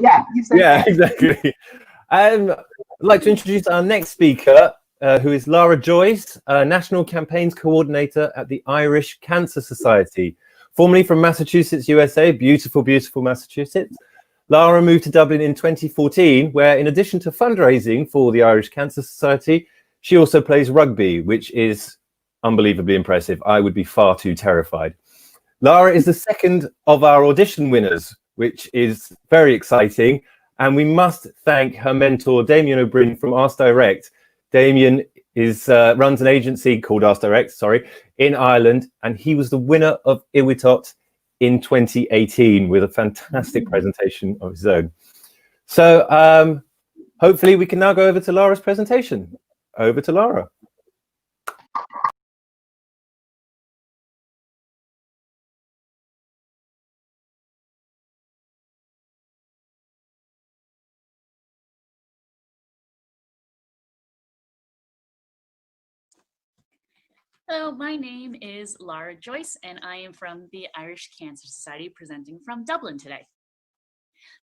Yeah, you said Yeah, that. exactly. I'd like to introduce our next speaker, who is Lara Joyce, National Campaigns Coordinator at the Irish Cancer Society, formerly from Massachusetts, USA, beautiful, beautiful Massachusetts. Lara moved to Dublin in 2014, where in addition to fundraising for the Irish Cancer Society, she also plays rugby, which is unbelievably impressive. I would be far too terrified. Lara is the second of our audition winners, which is very exciting. And we must thank her mentor, Damien O'Brien from Ask Direct. Damien runs an agency called Ask Direct, in Ireland, and he was the winner of Iwitot in 2018 with a fantastic presentation of his own. So hopefully we can now go over to Lara's presentation. Over to Lara. Hello, my name is Lara Joyce, and I am from the Irish Cancer Society, presenting from Dublin today.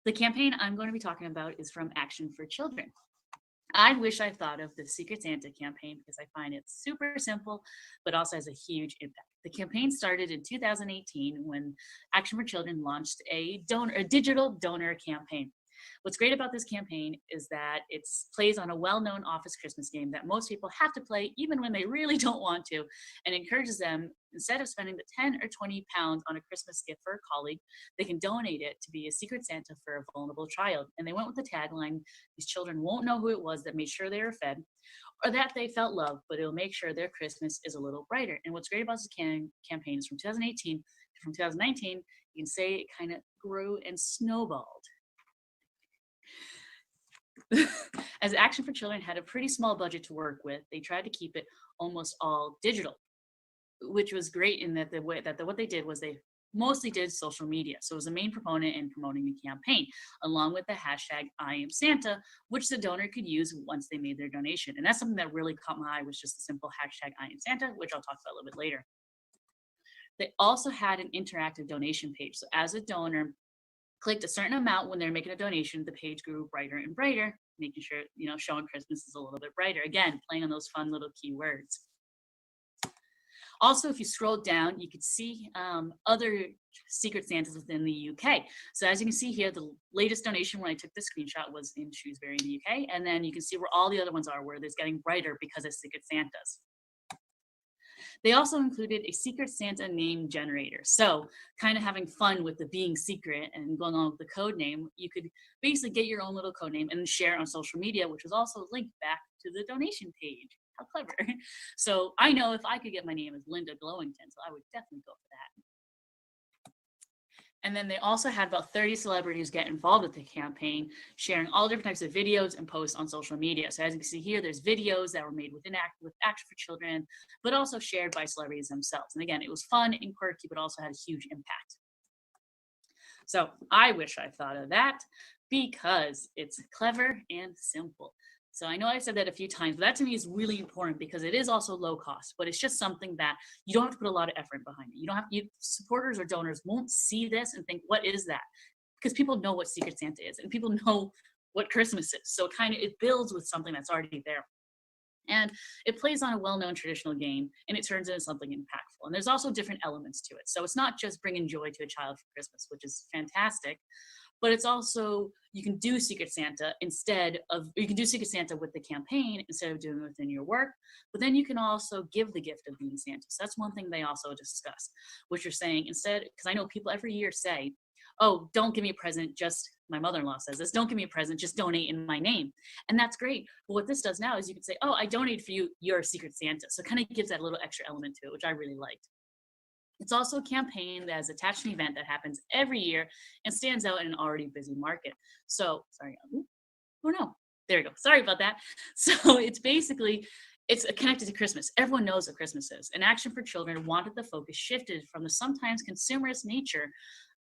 The campaign I'm going to be talking about is from Action for Children. I wish I thought of the Secret Santa campaign because I find it super simple, but also has a huge impact. The campaign started in 2018 when Action for Children launched a digital donor campaign. What's great about this campaign is that it plays on a well-known office Christmas game that most people have to play even when they really don't want to, and encourages them, instead of spending the 10 or 20 pounds on a Christmas gift for a colleague, they can donate it to be a Secret Santa for a vulnerable child. And they went with the tagline, these children won't know who it was that made sure they were fed or that they felt loved, but it'll make sure their Christmas is a little brighter. And what's great about this campaign is from 2018 to from 2019, you can say it kind of grew and snowballed. As Action for Children had a pretty small budget to work with, they tried to keep it almost all digital, which was great in that what they did was they mostly did social media. So it was a main proponent in promoting the campaign, along with the hashtag I am Santa, which the donor could use once they made their donation. And that's something that really caught my eye, was just the simple hashtag I am Santa, which I'll talk about a little bit later. They also had an interactive donation page. So as a donor clicked a certain amount when they're making a donation, the page grew brighter and brighter, making sure, showing Christmas is a little bit brighter. Again, playing on those fun little keywords. Also, if you scroll down, you could see other Secret Santas within the UK. So as you can see here, the latest donation when I took the screenshot was in Shrewsbury in the UK. And then you can see where all the other ones are, where it's getting brighter because of Secret Santas. They also included a Secret Santa name generator. So kind of having fun with the being secret and going on with the code name, you could basically get your own little code name and share it on social media, which was also linked back to the donation page. How clever. So I know if I could get my name as Linda Glowington, so I would definitely go for that. And then they also had about 30 celebrities get involved with the campaign, sharing all different types of videos and posts on social media. So as you can see here, there's videos that were made with Action for Children, but also shared by celebrities themselves. And again, it was fun and quirky, but also had a huge impact. So I wish I thought of that because it's clever and simple. So I know I said that a few times, but that to me is really important because it is also low cost, but it's just something that you don't have to put a lot of effort behind it. You don't have supporters or donors won't see this and think, what is that? Because people know what Secret Santa is and people know what Christmas is. So it builds with something that's already there. And it plays on a well-known traditional game and it turns into something impactful. And there's also different elements to it. So it's not just bringing joy to a child for Christmas, which is fantastic, but it's also, you can do Secret Santa with the campaign instead of doing it within your work, but then you can also give the gift of being Santa. So that's one thing they also discuss, which you're saying instead, because I know people every year say, oh, don't give me a present, just, my mother-in-law says this, don't give me a present, just donate in my name. And that's great. But what this does now is you can say, oh, I donated for you, you're a Secret Santa. So it kind of gives that little extra element to it, which I really liked. It's also a campaign that is attached to an event that happens every year and stands out in an already busy market. So, sorry, oh no, there we go. Sorry about that. So it's connected to Christmas. Everyone knows what Christmas is. And Action for Children wanted the focus shifted from the sometimes consumerist nature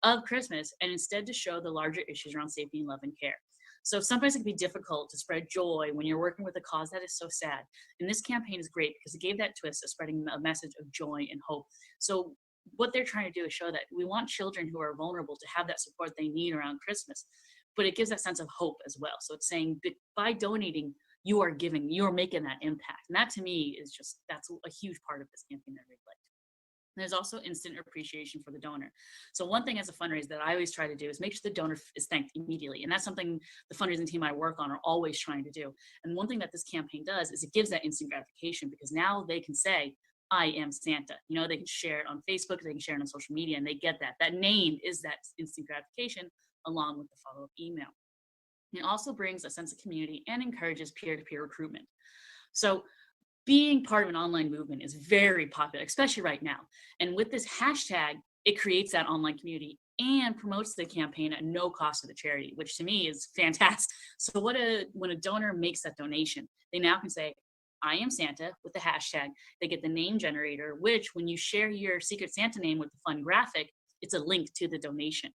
of Christmas and instead to show the larger issues around safety and love and care. So sometimes it can be difficult to spread joy when you're working with a cause that is so sad. And this campaign is great because it gave that twist of spreading a message of joy and hope. So what they're trying to do is show that we want children who are vulnerable to have that support they need around Christmas. but it gives that sense of hope as well. So it's saying that by donating, you are giving, you're making that impact. And that to me is just, that's a huge part of this campaign that I really like. There's also instant appreciation for the donor. So one thing as a fundraiser that I always try to do is make sure the donor is thanked immediately. And that's something the fundraising team I work on are always trying to do. And one thing that this campaign does is it gives that instant gratification, because now they can say, I am Santa. You know, they can share it on Facebook, they can share it on social media, and they get that. That name is that instant gratification along with the follow-up email. It also brings a sense of community and encourages peer-to-peer recruitment. So being part of an online movement is very popular, especially right now. And with this hashtag, it creates that online community and promotes the campaign at no cost to the charity, which to me is fantastic. So when a donor makes that donation, they now can say, I am Santa with the hashtag. They get the name generator, which when you share your Secret Santa name with the fun graphic, it's a link to the donation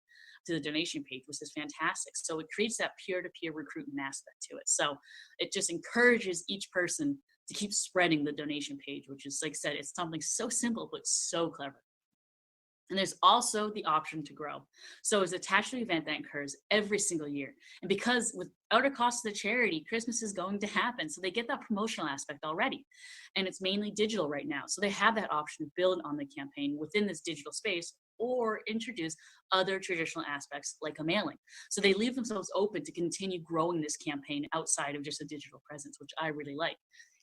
page, which is fantastic. So it creates that peer-to-peer recruitment aspect to it. So it just encourages each person to keep spreading the donation page, which is, like I said, it's something so simple, but so clever. And there's also the option to grow. So it's attached to an event that occurs every single year. And because without a cost to the charity, Christmas is going to happen. So they get that promotional aspect already. And it's mainly digital right now. So they have that option to build on the campaign within this digital space or introduce other traditional aspects like a mailing. So they leave themselves open to continue growing this campaign outside of just a digital presence, which I really like.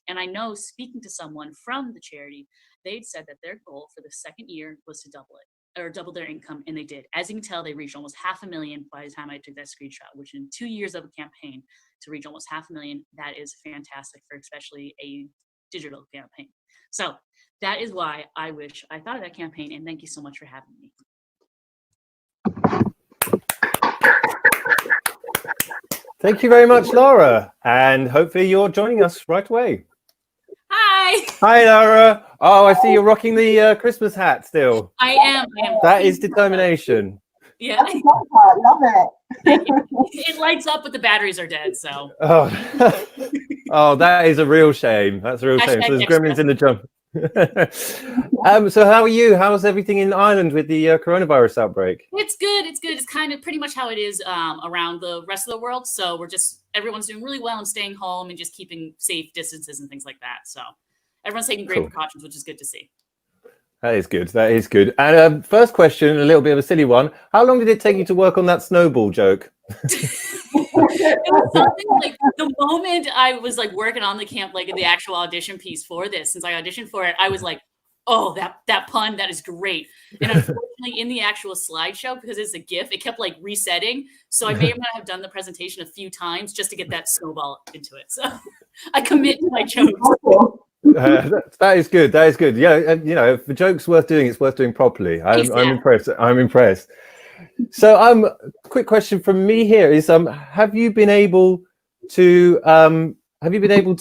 And I know, speaking to someone from the charity, they'd said that their goal for the second year was to double it, or double their income, and they did. As you can tell, they reached almost 500,000 by the time I took that screenshot, which in 2 years of a campaign to reach almost 500,000, that is fantastic for especially a digital campaign. So that is why I wish I thought of that campaign, and thank you so much for having me. Thank you very much, Lara, and hopefully you're joining us right away. Hi. Hi, Lara. Oh, I see you're rocking the Christmas hat still. I am. That is determination. Yeah. I love it. It lights up, but the batteries are dead, so. Oh, oh, that is a real shame. That's a real shame. So there's gremlins in the jump. So how are you? How's everything in Ireland with the coronavirus outbreak? It's good. It's kind of pretty much how it is around the rest of the world. So everyone's doing really well and staying home and just keeping safe distances and things like that. So everyone's taking great precautions, which is good to see. That is good. That is good. And first question, a little bit of a silly one. How long did it take you to work on that snowball joke? It was something like the moment I was like working on the the actual audition piece for this, since I auditioned for it, I was like, oh, that pun, that is great. And unfortunately in the actual slideshow, because it's a GIF, it kept like resetting. So I may or may not have done the presentation a few times just to get that snowball into it. So I commit to my jokes. That is good. That is good. Yeah, you know, if the joke's worth doing, it's worth doing properly. I'm impressed. I'm impressed. So, quick question from me here is: have you been able to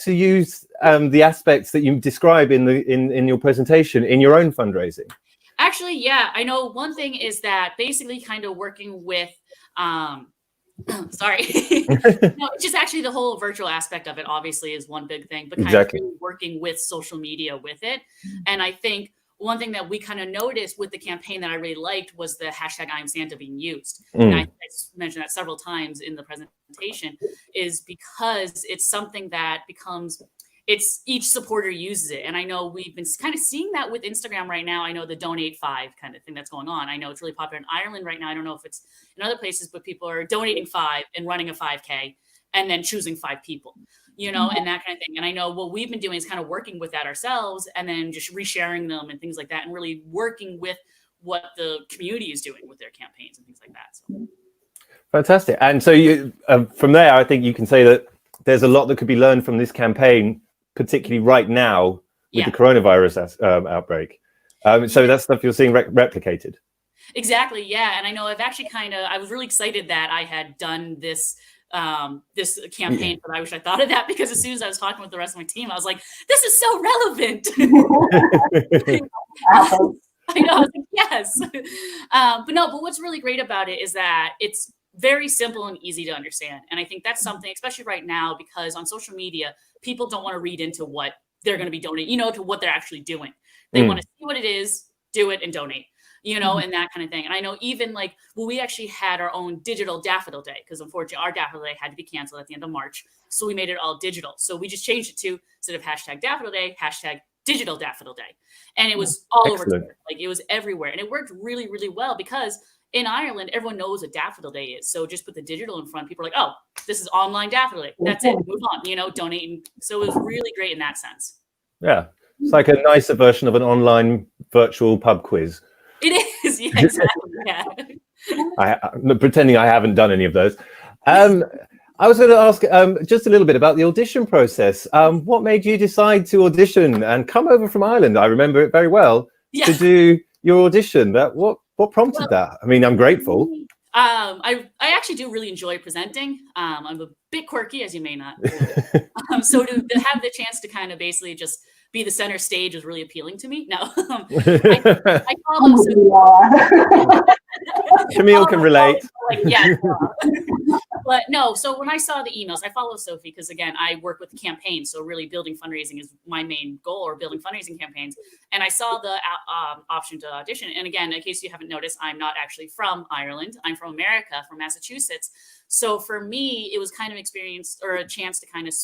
use the aspects that you describe in your presentation in your own fundraising? Actually, yeah. I know one thing is that basically kind of working with sorry. No, just actually the whole virtual aspect of it obviously is one big thing, but kind of really working with social media with it. And I think one thing that we kind of noticed with the campaign that I really liked was the hashtag I am Santa being used. And I mentioned that several times in the presentation, is because it's something that becomes, it's each supporter uses it. And I know we've been kind of seeing that with Instagram right now. I know the donate 5 kind of thing that's going on. I know it's really popular in Ireland right now. I don't know if it's in other places, but people are donating 5 and running a 5K and then choosing 5 people, you know, and that kind of thing. And I know what we've been doing is kind of working with that ourselves and then just resharing them and things like that, and really working with what the community is doing with their campaigns and things like that. So. Fantastic. And so you, from there, I think you can say that there's a lot that could be learned from this campaign, particularly right now with the coronavirus outbreak. So that's stuff you're seeing replicated. Exactly. Yeah. And I know I've actually I was really excited that I had done this campaign, but I wish I thought of that, because as soon as I was talking with the rest of my team, I was like, this is so relevant. I know, I was like, yes. But what's really great about it is that it's very simple and easy to understand. And I think that's something, especially right now, because on social media, people don't want to read into what they're going to be donating, to what they're actually doing. They want to see what it is, do it, and donate. you know, and that kind of thing. And I know even like, well, we actually had our own digital daffodil day because unfortunately our daffodil day had to be canceled at the end of March. So we made it all digital. So we just changed it to, instead of hashtag daffodil day, hashtag digital daffodil day. And it was all over Twitter. Like it was everywhere. And it worked really, really well because in Ireland, everyone knows what daffodil day is. So just put the digital in front. People are like, oh, this is online daffodil day. That's it. Move on, you know, donate. So it was really great in that sense. Yeah. It's like a nicer version of an online virtual pub quiz. It is. Yeah, exactly. Yeah. I'm pretending I haven't done any of those. I was going to ask just a little bit about the audition process. What made you decide to audition and come over from Ireland? I remember it very well, to do your audition. What prompted that? I mean, I'm grateful. I actually do really enjoy presenting. I'm a bit quirky, as you may not know. So to have the chance to kind of basically just be the center stage was really appealing to me. No, I follow Camille can relate. Like, yeah. But no, so when I saw the emails, I follow Sophie because again, I work with campaigns. So really building fundraising is my main goal, or building fundraising campaigns. And I saw the option to audition. And again, in case you haven't noticed, I'm not actually from Ireland. I'm from America, from Massachusetts. So for me, it was kind of experience or a chance to kind of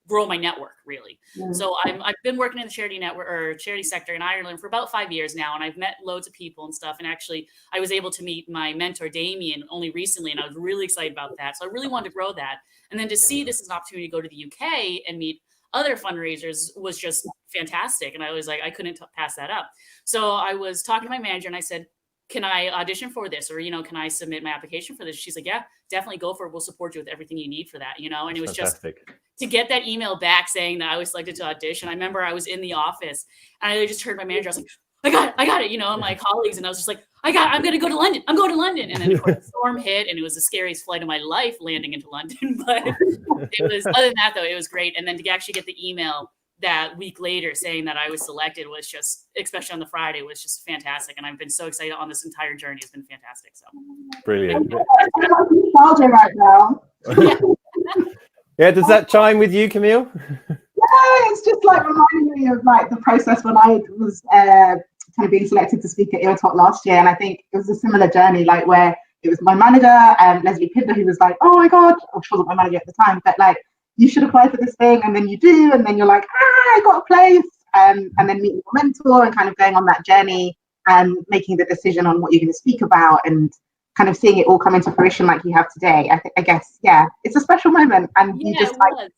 grow my network, really. So I've been working in the charity network or charity sector in Ireland for about 5 years now, and I've met loads of people and stuff. And actually, I was able to meet my mentor Damien only recently, and I was really excited about that. So I really wanted to grow that, and then to see this as an opportunity to go to the UK and meet other fundraisers was just fantastic. And I was like, I couldn't pass that up. So I was talking to my manager, and I said, can I audition for this? Or, you know, can I submit my application for this? She's like, yeah, definitely go for it. We'll support you with everything you need for that, you know? And it was fantastic. Just to get that email back saying that I was selected to audition. I remember I was in the office and I just heard my manager. I was like, I got it, you know, and my colleagues. And I was just like, I'm going to go to London. I'm going to London. And then of course the storm hit and it was the scariest flight of my life landing into London. But it was, other than that though, it was great. And then to actually get the email that week later saying that I was selected was just, especially on the Friday, was just fantastic. And I've been so excited on this entire journey. It's been fantastic. So brilliant. Right now. Yeah, does that chime with you, Camille? Yeah, it's just like reminding me of like the process when I was kind of being selected to speak at IRTOT last year. And I think it was a similar journey, like where it was my manager, Leslie Pinder, who was like, oh my God, she wasn't my manager at the time, but like, you should apply for this thing. And then you do, and then you're like, I got a place. And then meeting your mentor and kind of going on that journey and making the decision on what you're going to speak about and kind of seeing it all come into fruition like you have today. I guess, yeah, it's a special moment. And you just like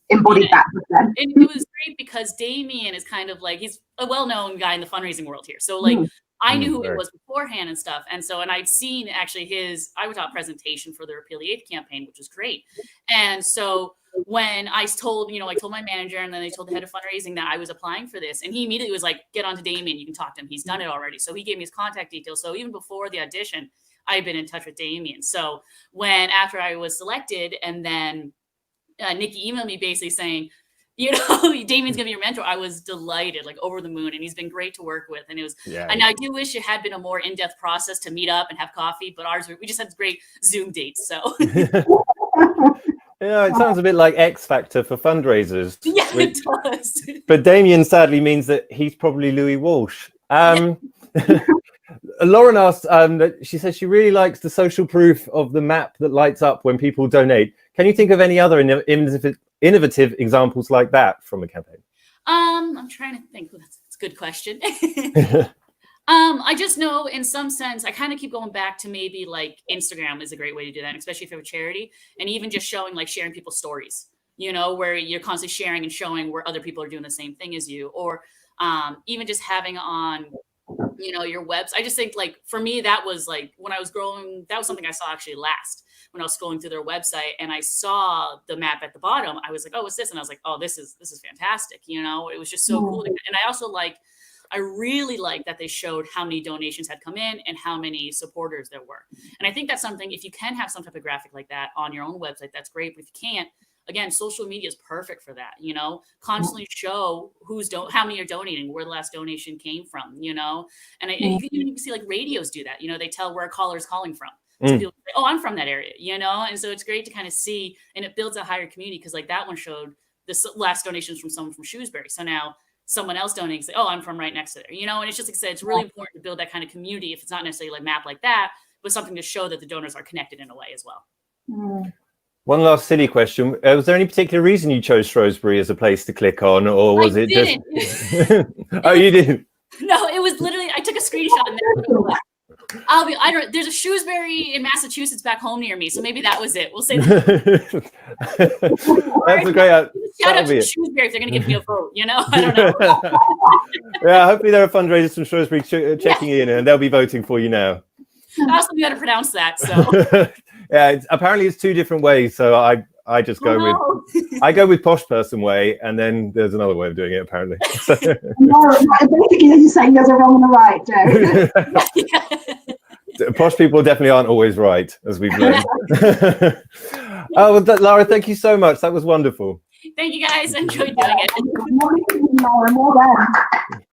embodied that with them. It was great because Damien is kind of like, he's a well-known guy in the fundraising world here. So like, I knew who he was beforehand and stuff. And so, and I'd seen actually his IRTOT presentation for the Repeal the Eighth campaign, which was great. And so when I told, you know, I told my manager and then they told the head of fundraising that I was applying for this. And he immediately was like, get on to Damien, you can talk to him. He's done it already. So he gave me his contact details. So even before the audition, I've been in touch with Damien. So when, after I was selected and then Nikki emailed me basically saying, you know, Damien's gonna be your mentor, I was delighted, like over the moon, and he's been great to work with. And it was, and I do wish it had been a more in-depth process to meet up and have coffee, but ours, we just had great Zoom dates. So yeah, it sounds a bit like X Factor for fundraisers. Yeah, it does. But Damien sadly means that he's probably Louis Walsh. Lauren asked, she says she really likes the social proof of the map that lights up when people donate. Can you think of any other innovative examples like that from a campaign? I'm trying to think. That's a good question. I just know in some sense, I kind of keep going back to maybe like Instagram is a great way to do that, especially if you have a charity, and even just showing, like sharing people's stories, you know, where you're constantly sharing and showing where other people are doing the same thing as you, or even just having on, you know, your webs. I just think like for me, that was like when I was growing, that was something I saw actually last when I was scrolling through their website and I saw the map at the bottom. I was like, oh, what's this? And I was like, oh, this is fantastic. You know, it was just so cool. And I also I really like that they showed how many donations had come in and how many supporters there were. And I think that's something, if you can have some type of graphic like that on your own website, that's great. But if you can't, again, social media is perfect for that, you know, constantly show how many are donating, where the last donation came from, you know, and you can even see like radios do that, you know, they tell where a caller is calling from. So people say, oh, I'm from that area, you know, and so it's great to kind of see, and it builds a higher community because like that one showed the last donations from someone from Shrewsbury. So now someone else donating, say, oh, I'm from right next to there, you know, and it's just like I said, it's really important to build that kind of community if it's not necessarily like map like that, but something to show that the donors are connected in a way as well. One last silly question. Was there any particular reason you chose Shrewsbury as a place to click on, or was it just... Oh, you didn't? No, it was literally, I took a screenshot and there's a Shrewsbury in Massachusetts back home near me, so maybe that was it. We'll say that. That's a great shout out to Shrewsbury if they're going to give me a vote, you know? I don't know. Yeah, hopefully there are fundraisers from Shrewsbury checking in, and they'll be voting for you now. I also knew how to pronounce that, so. Yeah, apparently it's 2 different ways, so I just go with posh person way, and then there's another way of doing it apparently. So. No, basically you're saying there's a wrong and a right, Joe. Posh people definitely aren't always right, as we've learned. Oh, well, Lara, thank you so much. That was wonderful. Thank you guys. I enjoyed doing it. More done.